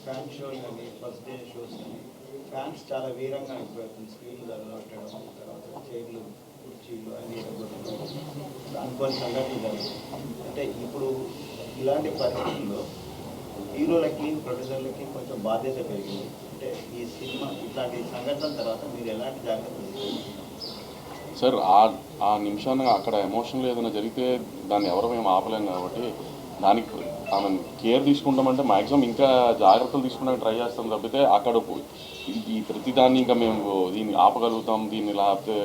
Fan షోలు కానీ first day shows కానీ ఫ్యాన్స్ చాలా వీరంగా అయిపోతుంది. స్క్రీన్లు తగలబెట్టడం, తర్వాత చైర్లు కుర్చీలు అన్ని అనుకోని సంఘటనలు జరుగుతాయి. అంటే ఇప్పుడు ఇలాంటి పరిస్థితుల్లో హీరోలకి ప్రొడ్యూసర్లకి కొంచెం బాధ్యత పెరిగింది. అంటే ఈ సినిమా ఇట్లాంటి సంఘటనల తర్వాత మీరు ఎలాంటి జాగ్రత్తలు తీసుకుంటారు సార్? ఆ నిమిషాన్ని అక్కడ ఎమోషనల్ ఏదైనా జరిగితే దాన్ని ఎవరు మేము ఆపలేం కాబట్టి దానికి ఆమె కేర్ తీసుకుంటామంటే మ్యాక్సిమం ఇంకా జాగ్రత్తలు తీసుకోవడానికి ట్రై చేస్తాం తప్పితే అక్కడ ఈ ప్రతిదాన్ని ఇంకా మేము దీన్ని ఆపగలుగుతాం, దీన్ని లేకపోతే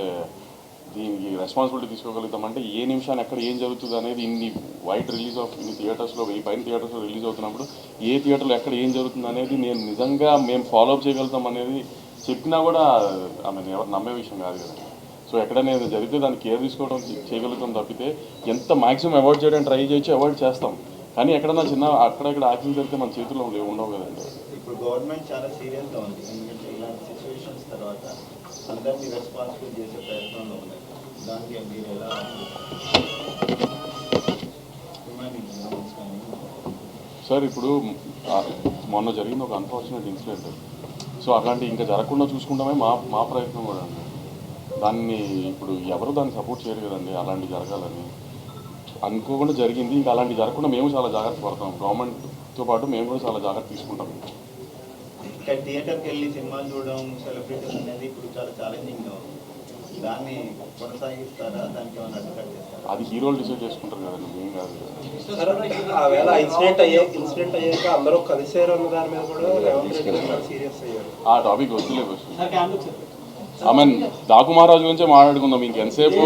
దీనికి రెస్పాన్సిబిలిటీ తీసుకోగలుగుతాం అంటే ఏ నిమిషాన్ని ఎక్కడ ఏం జరుగుతుంది అనేది ఇన్ని వైట్ రిలీజ్ ఆఫ్ ఇన్ని థియేటర్స్లో 1000 పైన థియేటర్స్లో రిలీజ్ అవుతున్నప్పుడు ఏ థియేటర్లో ఎక్కడ ఏం జరుగుతుంది అనేది నేను నిజంగా మేము ఫాలో అప్ చేయగలుగుతాం అనేది చెప్పినా కూడా ఆమె ఎవరు నమ్మే విషయం కాదు కదా. సో ఎక్కడైనా జరిగితే దాన్ని కేర్ తీసుకోవడం చేయగలుగుతాం తప్పితే ఎంత మ్యాక్సిమం అవాయిడ్ చేయడానికి ట్రై చేయొచ్చు, అవాయిడ్ చేస్తాం. కానీ ఎక్కడన్నా చిన్న అక్కడెక్కడ యాక్సిడెంట్ జరిగితే మన చేతుల్లో ఉండవు కదండి. ఇప్పుడు గవర్నమెంట్ చాలా సీరియస్గా ఉంది. ఎందుకంటే ఇలాంటి సిచ్యువేషన్స్ తర్వాత అందరినీ రెస్పాన్సిబుల్ చేసే ప్రయత్నంలో ఉన్నాయి. దానికి మీరు ఎలా సార్? ఇప్పుడు మొన్న జరిగింది ఒక అన్ఫార్చునేట్ ఇన్సిడెంట్. సో అట్లాంటి ఇంకా జరగకుండా చూసుకుంటామే మా ప్రయత్నం కూడా అండి. దాన్ని ఇప్పుడు ఎవరు దాన్ని సపోర్ట్ చేయరు కదండి. అలాంటి జరగాలని అనుకోకుండా జరిగింది. ఇంకా అలాంటి జరగకుండా మేము చాలా జాగ్రత్త పడతాం. గవర్నమెంట్తో పాటు మేము కూడా చాలా జాగ్రత్త తీసుకుంటాం. ఇంకా థియేటర్కి వెళ్ళి సినిమాలు చూడడం, సెలబ్రిటీస్ అనేది ఇప్పుడు చాలా ఛాలెంజింగ్గా ఉంది. దాన్ని కొనసాగిస్తారా? దానికి ఏమైనా అడ్డుకట్ చేస్తారా? అది హీరోలు డిసైడ్ చేసుకుంటారు కదండి, మేము కాదు. ఇన్సిడెంట్ అయ్యాక అందరూ కలిసారు అన్న దాని మీద కూడా సీరియస్ అయ్యారు. ఆ టాపిక్ వద్దులేదు. ఐ మీన్ డాకు మహారాజు గురించే మాట్లాడుకుందాం ఇంకెంతసేపు.